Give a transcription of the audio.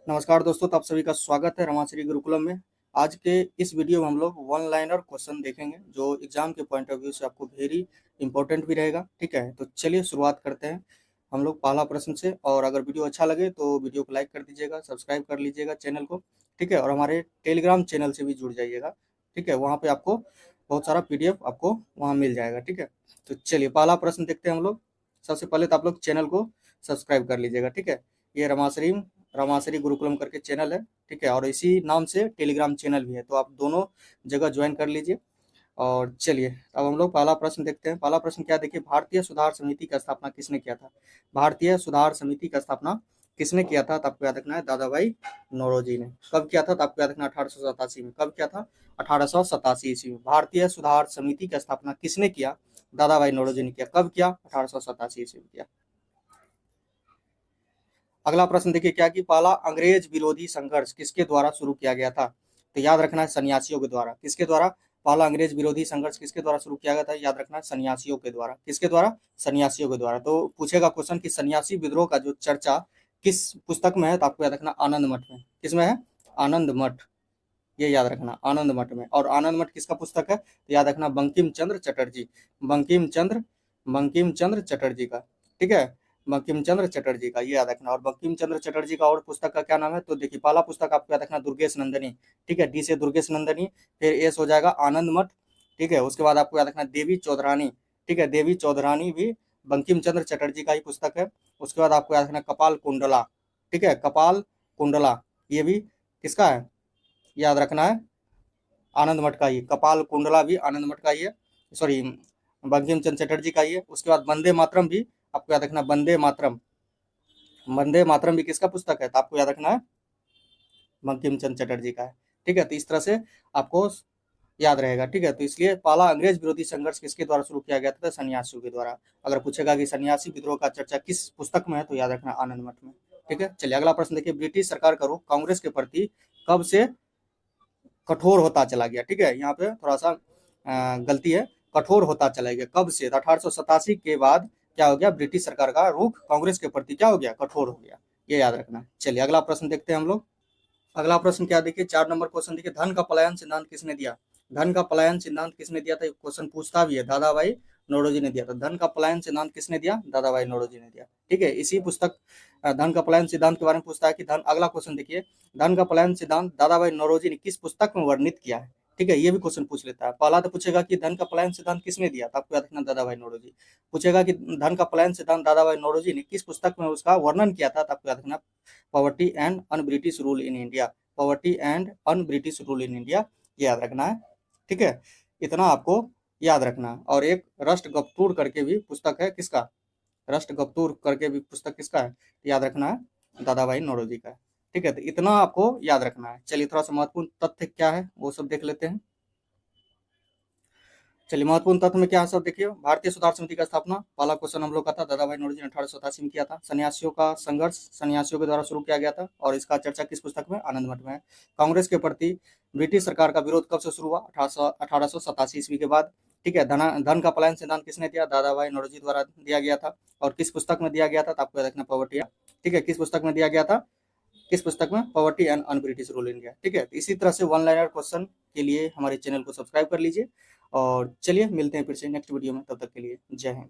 नमस्कार दोस्तों, तो आप सभी का स्वागत है रमाश्री गुरुकुलम में। आज के इस वीडियो में हम लोग वन लाइनर क्वेश्चन देखेंगे जो एग्जाम के पॉइंट ऑफ व्यू से आपको वेरी इंपॉर्टेंट भी रहेगा। ठीक है, तो चलिए शुरुआत करते हैं हम लोग पहला प्रश्न से। और अगर वीडियो अच्छा लगे तो वीडियो को लाइक कर दीजिएगा, सब्सक्राइब कर लीजिएगा चैनल को। ठीक है, और हमारे टेलीग्राम चैनल से भी जुड़ जाइएगा। ठीक है, वहाँ पे आपको बहुत सारा PDF आपको वहाँ मिल जाएगा। ठीक है, तो चलिए पहला प्रश्न देखते हैं हम लोग। सबसे पहले तो आप लोग चैनल को सब्सक्राइब कर लीजिएगा। ठीक है, ये रमाश्री गुरुकुलम करके चैनल है। ठीक है, और इसी नाम से टेलीग्राम चैनल भी है, तो आप दोनों जगह ज्वाइन कर लीजिए। और चलिए अब हम लोग पहला प्रश्न देखते हैं। पहला प्रश्न क्या, देखिए, भारतीय सुधार समिति का स्थापना किसने किया था? भारतीय सुधार समिति का स्थापना किसने किया था? तो आपको याद रखना है दादा भाई नौरोजी ने। कब किया था? तो आपको याद रखना 1887 में। कब किया था? 1887 ईस्वी में। भारतीय सुधार समिति का स्थापना किसने किया? दादा भाई नौरोजी ने किया। कब किया? 1887 ईस्वी में किया। अगला प्रश्न देखिए क्या, कि पहला अंग्रेज विरोधी संघर्ष किसके द्वारा शुरू किया गया था? तो याद रखना है सन्यासियों के द्वारा। किसके द्वारा? पहला अंग्रेज विरोधी संघर्ष किसके द्वारा शुरू किया गया था? याद रखना है सन्यासियों के द्वारा। किसके द्वारा? सन्यासियों के द्वारा। तो पूछेगा क्वेश्चन कि सन्यासी विद्रोह का जो चर्चा किस पुस्तक में है? तो आपको याद रखना आनंद मठ में। किसमें है? आनंद मठ। ये याद रखना आनंद मठ में। और आनंद मठ किसका पुस्तक है? तो याद रखना बंकिम चंद्र चटर्जी। बंकिम चंद्र चटर्जी का। ठीक है, बंकिम चंद्र चटर्जी का, ये याद रखना। और बंकिम चंद्र चटर्जी का और पुस्तक का क्या नाम है? तो देखिए पहला पुस्तक आपको याद रखना दुर्गेश नंदनी। ठीक है, डी से दुर्गेश नंदनी, फिर एस हो जाएगा आनंद मठ। ठीक है, उसके बाद आपको याद रखना देवी चौधरानी। ठीक है, देवी चौधरानी भी बंकिम चंद्र चटर्जी का ही पुस्तक है। उसके बाद आपको याद रखना कपाल कुंडला। ठीक है, कपाल कुंडला, ये भी किसका है? याद रखना है आनंद मठ का ही। कपाल कुंडला भी आनंद मठ का ही है, सॉरी बंकिम चंद्र चटर्जी का ही है। उसके बाद वंदे मातरम भी आपको याद रखना, वंदे मातरम भी किसका पुस्तक है? तो आपको याद रखना है बंकिम चंद्र चटर्जी का है। ठीक है, तो इस तरह से आपको याद रहेगा। ठीक है, तो इसलिए पहला अंग्रेज विरोधी संघर्ष किसके द्वारा शुरू किया गया था? सन्यासियों के द्वारा। अगर पूछेगा कि सन्यासी विद्रोह का चर्चा किस पुस्तक में है, तो याद रखना आनंद मठ में। ठीक है, चलिए अगला प्रश्न देखिए, ब्रिटिश सरकार का रुख कांग्रेस के प्रति कब से कठोर होता चला गया? ठीक है, यहाँ पे थोड़ा सा गलती है, कठोर होता चला गया। कब से? 1887 के बाद क्या हो गया? ब्रिटिश सरकार का रुख कांग्रेस के प्रति क्या हो गया? कठोर हो गया। ये याद रखना। चलिए अगला प्रश्न देखते हैं हम लोग। अगला प्रश्न क्या देखिए, 4 नंबर क्वेश्चन देखिए, धन का पलायन सिद्धांत किसने दिया? धन का पलायन सिद्धांत किसने दिया था? क्वेश्चन पूछता भी है, दादा भाई नौरोजी ने दिया था। धन का पलायन सिद्धांत किसने दिया? दादा भाई नौरोजी ने दिया। ठीक है, इसी पुस्तक धन का पलायन सिद्धांत के बारे में पूछता है कि धन, अगला क्वेश्चन देखिए, धन का पलायन सिद्धांत दादा भाई नौरोजी ने किस पुस्तक में वर्णित किया है? ठीक है, ये भी क्वेश्चन पूछ लेता है। पहला तो पूछेगा कि धन का पलायन सिद्धांत किसने दिया? तो आपको याद रखना दादा भाई नौरोजी। पूछेगा कि धन का पलायन सिद्धांत दादा भाई नौरोजी ने किस पुस्तक में उसका वर्णन किया था? तो आपको याद रखना poverty and un British rule in India. Poverty and un British rule in India, ये याद रखना है। ठीक है, इतना आपको याद रखना। और एक राष्ट्रगप्तुर करके भी पुस्तक है, किसका? राष्ट्रगप्तुर करके भी पुस्तक किसका है? याद रखना है दादा भाई नौरोजी का है। ठीक है, तो इतना आपको याद रखना है। चलिए थोड़ा सा महत्वपूर्ण तथ्य क्या है वो सब देख लेते हैं। चलिए महत्वपूर्ण तथ्य में क्या है सब देखिए। भारतीय सुधार समिति का स्थापना, पहला क्वेश्चन हम लोग का था, दादा भाई नौरोजी ने 1887 में किया था। सन्यासियों का संघर्ष सन्यासियों के द्वारा शुरू किया गया था, और इसका चर्चा किस पुस्तक में? आनंद मठ में है। कांग्रेस के प्रति ब्रिटिश सरकार का विरोध कब से शुरू हुआ? 1887 ईस्वी के बाद। ठीक है, धन का पलायन सिद्धांत किसने दिया? दादा भाई नौरोजी द्वारा दिया गया था। और किस पुस्तक में दिया गया था? तो आपको याद रखना पॉवर्टी। ठीक है, किस पुस्तक में दिया गया था? किस पुस्तक में? Poverty and un British rule India. ठीक है, तो इसी तरह से वन लाइनर क्वेश्चन के लिए हमारे चैनल को सब्सक्राइब कर लीजिए। और चलिए मिलते हैं फिर से नेक्स्ट वीडियो में, तब तक के लिए जय हिंद।